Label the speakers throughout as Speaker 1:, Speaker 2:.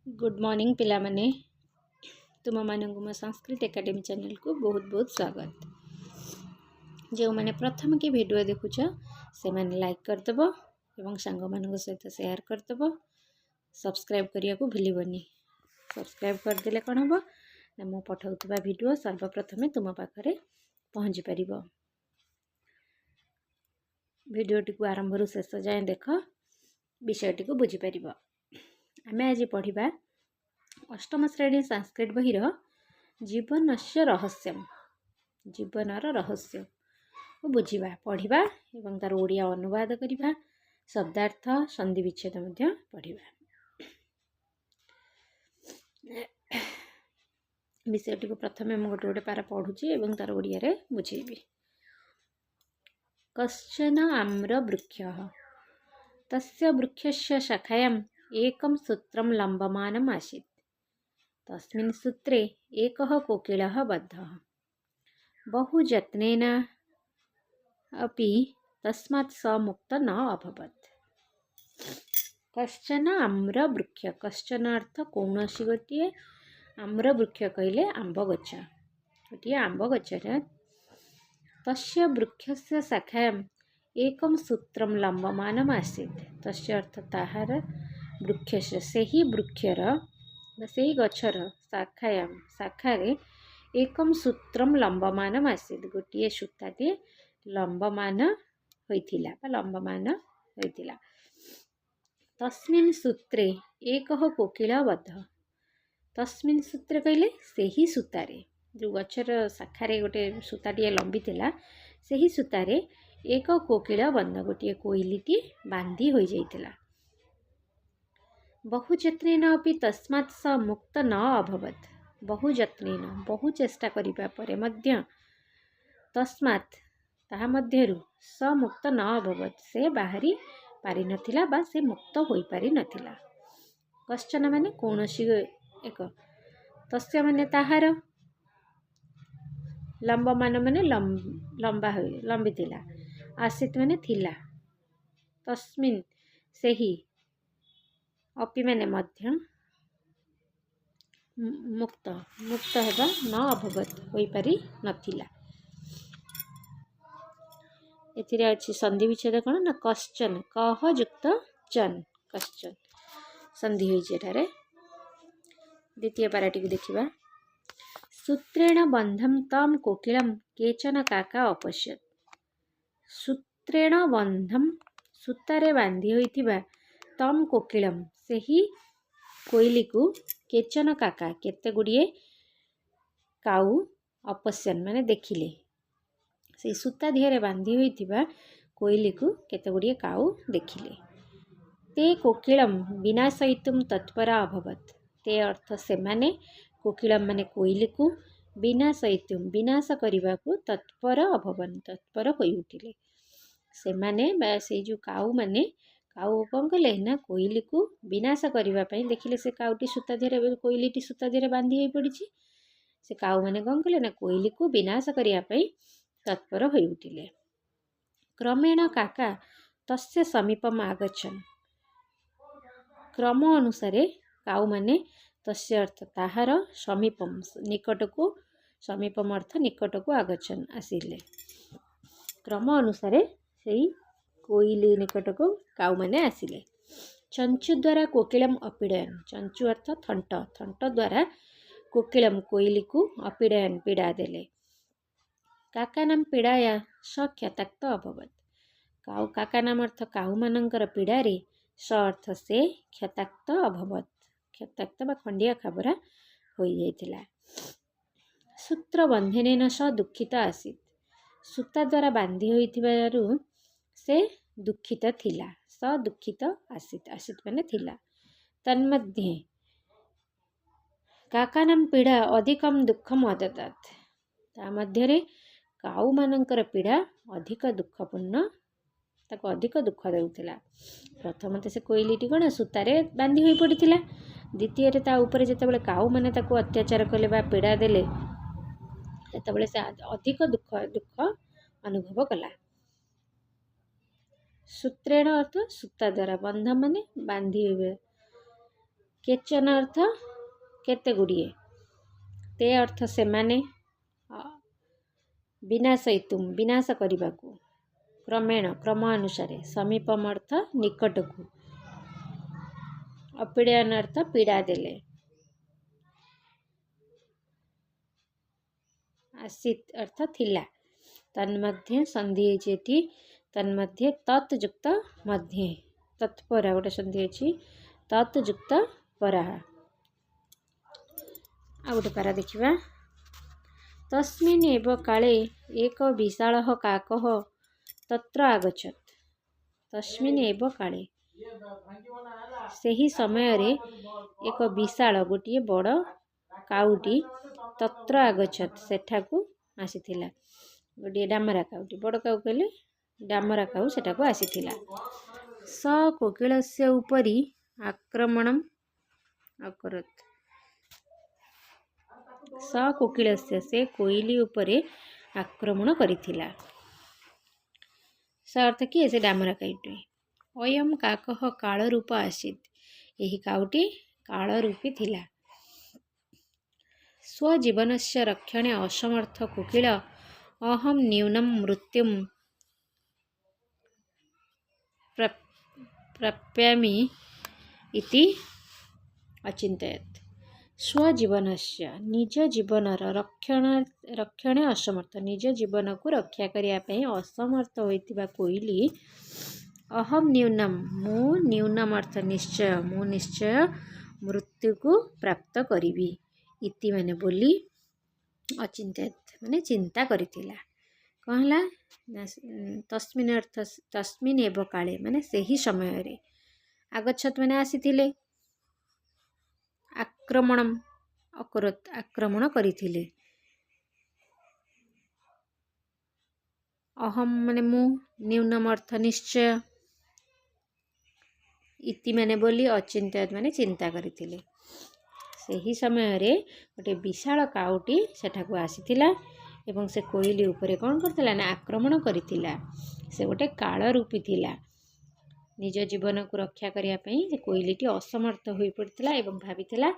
Speaker 1: Good morning पिला माने तुम मानक मो संस्कृत एकेडमी चैनल को बहुत बहुत स्वागत। जो मैंने प्रथम की वीडियो देखुच से मैंने लाइक करदेव एवं सांग मान सहित शेयर करदेव। सब्सक्राइब करने को भूलबनी। सब्सक्राइब करदे कौन हम ना मु पठाउथबा वीडियो सर्वप्रथमे तुम पाखरे पहुँची पार। वीडियोटी को आरंभ रू शेष जाए देख विषयटी को बुझीपर। आम आज पढ़ा अष्टम श्रेणी संस्कृत बहिर जीवनस्य रहस्यम जीवनर रहस्य को बुझा पढ़ा और तार ओडिया अनुवाद करवा शब्दार्थ संधि विच्छेद पढ़ा। विषयटी को प्रथम गोटे गोटे पारा पढ़ुची और तार ओडिया बुझेबी। कश्चन आम्र वृक्षः तस्य वृक्षस्य शाखायाम् एकं सूत्रं लम्बमानम् आसीत्। तस्मिन् सूत्रे एकः कोकिलः बद्धः। बहु यत्नेन अपि तस्मात् स मुक्तः न अभवत्। कश्चन आम्रवृक्ष कश्चन अर्थ कौनसी गोटे आम्रवृक्ष कहले आंब गछ गोटे आंब गछरे तस्य वृक्षस्य शाखायाम् एकं सूत्रं लम्बमानम् आसीत्। तस्य अर्थ ताहार वृक्षस्य सेही वृक्षर से गछर शाखारे एकम सूत्रम लंबमान आसीत्। गोटे सूताटे लंबमान होइथिला बा लंबमान होइथिला। तस्मिन् सूत्रे एकः कोकिल बद्ध। तस्मिन् सूत्रे कहले सेही सूतारे जो गछर शाखारे गोटे सूताटे लंबी थिला सेही सूतारे एक कोकिल बंध गोटे कोइलीटी बांधी होई जाइथिला। बहु यत्नेन अपि तस्मात् स मुक्त न अभवत्। बहु यत्नेन बहु चेष्टा करिबा परे मध्य तस्मात् ताहा मध्यरु स मुक्त न अभवत् से बाहरी पारि नथिला बा से मुक्त होई पारि नथिला। कश्चन माने कौनसी एक तस्य माने ताहार लंबमान माने लंबा होई लंबी थिला आसीत माने थिला तस्मिन् सेही अपि माने मध्य मुक्त मुक्त हेबा न अभवत होई पारि नथिला। एथिरे अछि संधि विच्छेद कोन ना कश्चन कह युक्त चन कश्चन संधि होई जेठारे। द्वितीय पाराटी को देखिबा। सूत्रेण बन्धं तम कोकिलम केचन काका अपश्यत। सूत्रेण बन्धं सूतारे बांधी होइथिबा तम कोकिलम सेही कोइली को केचन काका केते गुड़िए काऊ अपश्यन माने देखिले। से सूता दिहरे बांधी होइथिबा कोइली को केते गुड़िए काऊ देखिले। ते कोकिलम विनाशयितुम तत्परा अभवत। ते अर्थ से माने कोकिलम माने कोइली को विनाशयितुम विनाश करने को तत्पर अभवन तत्पर होई उठिले। से माने बा से जो काऊ माने काऊ कौन कले ना कोइली को विनाश करने देखिले। से काऊटी सूता धीरे कोइलीटी सूता धीरे बांधी हो पड़ी। से काऊ माने कौन कले ना कोइली को विनाश करने तत्पर होई उठिले। क्रमेण काका तस्य समीपम आगच्छन्। क्रम अनुसारे काऊ माने तस्य अर्थ ताहार समीपम निकट को समीपम अर्थ निकट को आगच्छन् आसिले। क्रम अनुसारे सेही कोइली निकट को काऊ माने आसिले। चंचु द्वारा कोकिलम अपीडयन चंचु अर्थ थंट थंट द्वारा कोकिलम कोइली को अपीडयन पीड़ा देले। काका नाम पीड़ाया स क्षताक्त अभवत। काऊ काका नाम अर्थ काऊ मानकर पीड़ारे स अर्थ से क्षताक्त अभवत क्षताक्त बा खंडिया खाबरा होई जाइथिला। सूत्र बंधनेन स दुखित आसीत्। सूता द्वारा बांधी होइथिबारु से दुखित थिला स दुखित आसीत् आसीत् माने थिला। तन्मध्ये काका नाम पीड़ा अधिकम दुखम अददात। ता मध्यरे काऊ मानकर पीड़ा अधिक दुखपूर्ण ताको अधिक दुख देउथिला। प्रथमते से कोइलीटी कोन सूतारे बांधी होई पड़िथिला। द्वितीय रे ता ऊपर जेतेबेले काऊ माने ताको अत्याचार कले बा पीड़ा देले सेतेबेले से अधिक दुख अनुभव कला। सूत्रेण अर्थ सूता द्वारा बंध माने बांधी होइबे केचन अर्थ केते गुड़िए, ते अर्थ सेमाने, विनाशयितुम विनाश करने को, क्रमेण क्रम अनुसार, समीपम अर्थ निकट को, अपीड़न अर्थ पीड़ा देले, आसीत अर्थ थिला, तन्मध्ये संधि होती, तन्मध्ये तत्युक्त मध्ये, तत्परा गोटे संधि अच्छी तत्युक्त परा। आ गोटे पारा देखा, तस्मिन् एव काले एक विशालः काकः तत्र आगच्छत्, तस्मिन् एव काले सही समय रे एक विशाल गोटे बड़ काउटी तत्र आगच्छत् सेठाकू आसीथिला, गोटे डामरा काउटी, बड़ काउ कहले डामरा काउ सेठाकू आसीथिला। स कोकिलस्य उपरि आक्रमणम् अकरोत्, स कोकिलस्य से कोइली उपरे आक्रमण करिथिला। स अर्थ किए से डामरा काउटी, अयम काकः काल रूप आसीत्, यही काउटी काल रूपी थिला। स्वजीवनस्य रक्षणे असमर्थ कोकिल अहम न्यूनम मृत्युम प्राप्यामि इति अचिन्तयत्। स्वजीवनस्य निज जीवनर रक्षणे असमर्थ, निज जीवन को रक्षा करने असमर्थ होइतिबा कोइली अहम न्यूनम मु न्यूनम अर्थ निश्चय, मु निश्चय मृत्यु को प्राप्त करिबी, इति माने बोली अचिंतित माने चिंता करितिला। कहला तस्मिन् अर्थ तस्मिन् एव काले माने सही समय रे, आगच्छत माने आसीथिले, आक्रमणम अकरोत् आक्रमण करिथिले, अहम माने मु, न्यूनम अर्थ निश्चय, इति माने बोली अचिंतित माने चिंता करिथिले। सही समय रे गोटे विशाल काउटी सेठाकू आसीथिला एवं से कोइली उपरे कौन करथिला ना आक्रमण करिथिला। से गोटे काल रूपी थिला, निज जीवन को रक्षा करने से कोइलीटी असमर्थ हो पड़ता एवं भाविथिला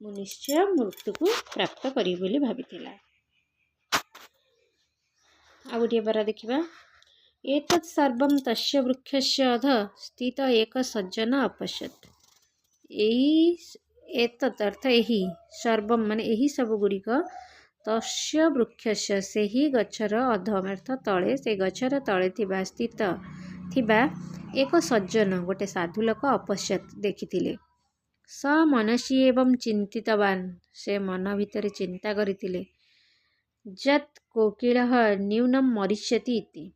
Speaker 1: मु निश्चय मृत्यु को प्राप्त करी बोली भाविथिला। आ गोटे बार देखिबा, एतत् सर्वं तस्य वृक्षस्य अध स्थित एक सज्जन अपश्यत्, एही एतत् अर्थ एही, सर्वम माने एही सब गुड़िक, तस्य वृक्षस्य सेही गछर अध अर्थ तले, से गछर तले थिबा स्थित थिबा एक सज्जन गोटे साधु लोक अपश्यत देखिथिले। स मनसी एवं चिंतितवान, से मन भितर चिंता करिथिले, जत् कोकिलः न्यूनम मरिष्यति इति,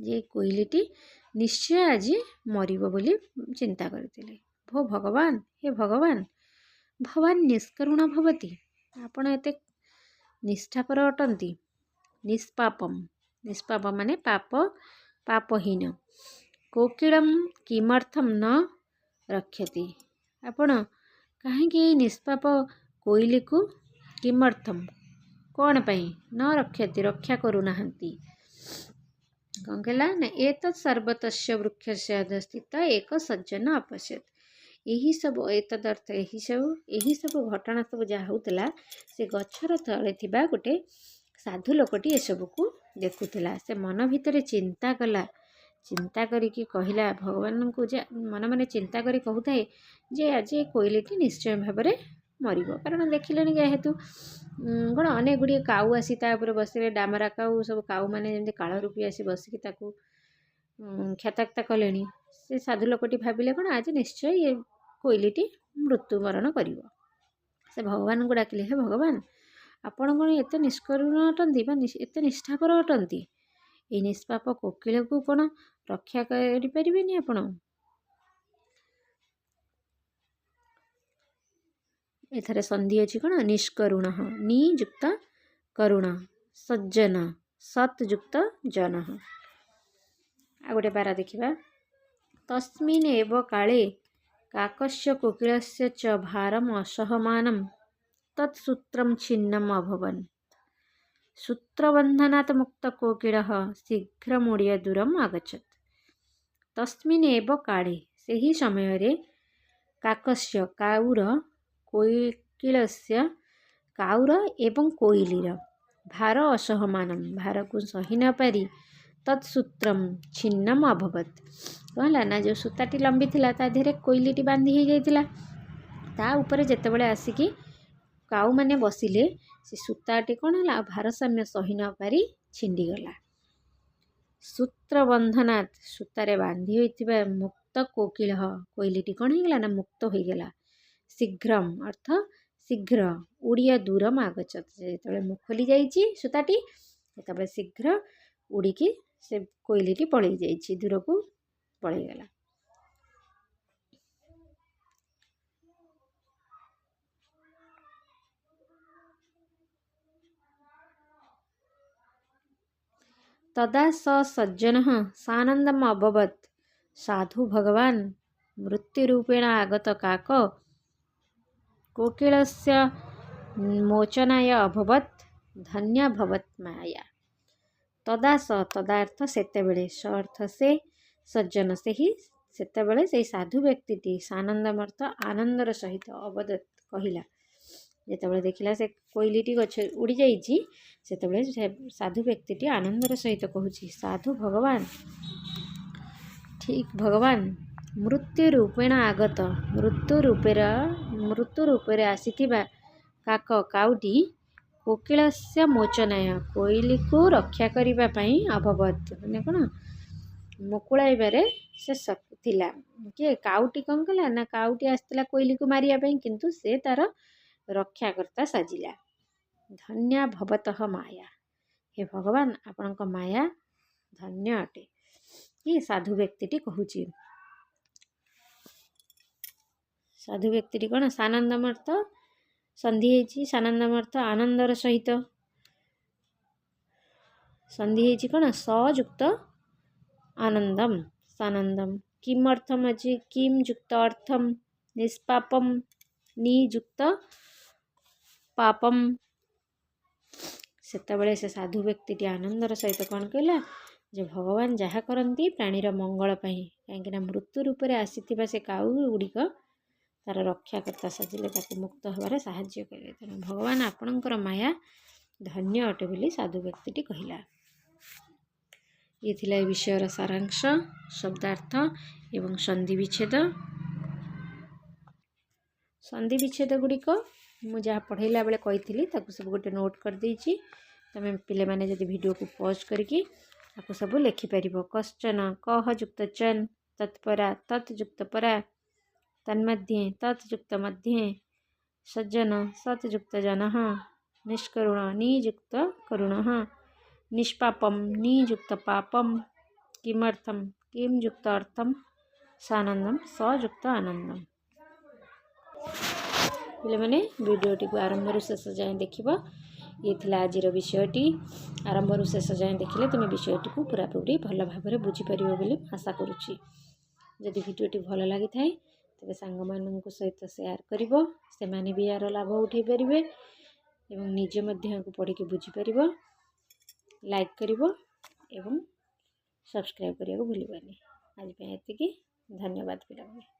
Speaker 1: जे कोइलीटी निश्चय आज मरिबो बोली चिंता करिथिले। भो भगवान, हे भगवान, भवान निष्करुण भवति, आपण एते निष्ठापर अटंती, निष्पापम, निष्पाप माने पाप पापहीन, कोकिलम किमर्थम न रक्षति, आपण कहीं निष्पाप कोइली को किमर्थम कौन पाई न रक्षति रक्षा करू नाहंती। कौन कहला ना एतत् सर्वतस्य वृक्षस्य अधस्थित एक सज्जन अपश्यत, यही सब एतदर्थ यही सब घटना सब जहाँ होता से गछर तले थिबा गोटे साधु लोकटी एसबू को देखुला। से मन भितर चिंता कला, चिंता करिकी कहला भगवान को, जे मन मन चिंता करी कहूए जे आज कोइलीटी निश्चय भाव में मरिबो, कारण देखिले जेहेतु कौन अनेक गुड़िए काऊ आसी बसिले, डामरा काऊ सब काऊ मैंने जमी काल रूपी आसी बसिकी ख्याताख्ता कले। से साधु लोकटी भाविले कौन आज निश्चय ये कोइलीटी मृत्युवरण कर। से भगवान को डाकिले, हे भगवान, आपण कौन एत निष्करुण अटंती बा एत निष्ठापर अटंती, ये निष्पाप कोकिल को कौन रक्षा करें आपण। एथरे संधि अच्छी कौन निष्करुण, नियुक्त करुण, सज्जन, सत्युक्त जन। आ गोटे पारा देखिबा, तस्मिन् एव काले काकस्य कोकिलस्य च भारम असहमानम तत्सूत्रम छिन्नम अभवन्, सूत्रबन्धनात् मुक्त कोकिलः शीघ्रमुड़िया दूरम आगच्छत्। तस्मिन् एव काले, से ही समय रे କାକସ୍ୟ କାଉର କୋକିଳସ୍ୟ କାଉର ଏବଂ କୋଇଲିର ଭାର ଅସହମାନମ ଭାରକୁ ସହି ନ ପାରି ତତ୍ସୂତ୍ରମ୍ ଛିନ୍ନମ ଅଭବତ୍। କ'ଣ ହେଲା ନା ଯେଉଁ ସୂତାଟି ଲମ୍ବି ଥିଲା ତା ଦେହରେ କୋଇଲିଟି ବାନ୍ଧି ହେଇଯାଇଥିଲା। ତା ଉପରେ ଯେତେବେଳେ ଆସିକି କାଉମାନେ ବସିଲେ ସେ ସୂତାଟି କ'ଣ ହେଲା ଭାରସାମ୍ୟ ସହି ନ ପାରି ଛିଣ୍ଡିଗଲା। ସୂତ୍ର ବନ୍ଧନାତ୍ ସୂତାରେ ବାନ୍ଧି ହୋଇଥିବା ମୁକ୍ତ କୋକିଳ କୋଇଲିଟି କ'ଣ ହେଇଗଲା ନା ମୁକ୍ତ ହୋଇଗଲା। ଶୀଘ୍ରମ୍ ଅର୍ଥ ଶୀଘ୍ର ଉଡ଼ିଆ ଦୂରମ୍ ଆଗଛତ୍ ଯେତେବେଳେ ଖୋଲି ଯାଇଛି ସୂତାଟି ସେତେବେଳେ ଶୀଘ୍ର ଉଡ଼ିକି ସେ କୋଇଲିଟି ପଳେଇ ଯାଇଛି ଦୂରକୁ ପଳେଇଗଲା। तदा स सज्जनः सानन्दम् अभवत् साधु भगवान् मृत्युरूपेण आगत काक कोकिलस्य मोचनाय अभवत् धन्या भवत् माया। तदा स तदार्थ सेतेबेले स अर्थ से सज्जन से ही सेतेबेले से साधु व्यक्तिटी सानन्दम अर्थ आनंदर सहित अवदत् कहिला जेतेबेले देखिला से कोइलीटी गछ उड़ी जाइछि सेतेबेले से साधु व्यक्तिटी आनंदर सहित कहूछि साधु भगवान ठीक भगवान मृत्यु रूपेण आगत मृत्यु रूपेर आसीथिबा काक काउटी कोकिलस्य मोचनाय कोइली को रक्षा करिबा पई अभवत माने कोन मुकुळाइबारे से थिला कि काउटी कौन कला ना काउटी आसतिला कोइली को मारिया पई किंतु से तार रक्षाकर्ता साजिला। धन्या भवतः माया हे भगवान आपणक माया धन्य अटे कि साधु व्यक्तिटी कहूची। साधु व्यक्तिटी कौन सानंदम अर्थ संधि हेची सानंदम अर्थ आनंदर सहित संधि हेची कौन सयुक्त आनंदम सानंदम किम अर्थम अछि किम युक्त अर्थम निष्पापम नियुक्त पापम सेतबेले से साधु व्यक्तिटी आनंदर सहित कौन कहला जे भगवान जहाँ करती प्राणीर मंगल पाई कहीं मृत्यु रूप से आसीथिबा से काउ गुड़िक तार रक्षाकर्ता साजिले ताको मुक्त होबार साहाय्य करे तेणु भगवान आपणकर माया धन्य अटे बोली साधु व्यक्तिटी कहिला। ये थिला ए विषयर सारांश शब्दार्थ एवं संधि विच्छेद गुड़िक मुझे जहाँ पढ़ेला बेले कही सब गोटे नोट कर देछि तमें पिले माने जदि वीडियो को पॉज करके आपको सब लिखिपर कश्चन कह युक्त चन तत्परा तत् युक्त परा तन्मध्ये तत् युक्त मध्ये सज्जन सत् युक्त जनः निष्करुण नियुक्त करुणः निष्पापम नियुक्त पापम किमर्थम किम युक्त अर्थम सानंदम सयुक्त आनंदम। पिले माने वीडियोटी को आरंभ शेष जाए देखिबा ये थिला आजिर विषयटी आरंभ शेष जाए देखिले तुम विषयटी को पूरा पूरी भल भाव बुझी परिबो बोली आशा करुछि। जदि वीडियोटी भल लगी थाए तेरे सांग मानक सहित शेयर करिवो से माने भी यार लाभ उठै परिबे एवं निजे मध्य को पढ़ी के बुझी परिबो लाइक करिवो एवं सब्सक्राइब करिया को भूलिबानी। आज पे एतिकी धन्यवाद पिलाମାନେ।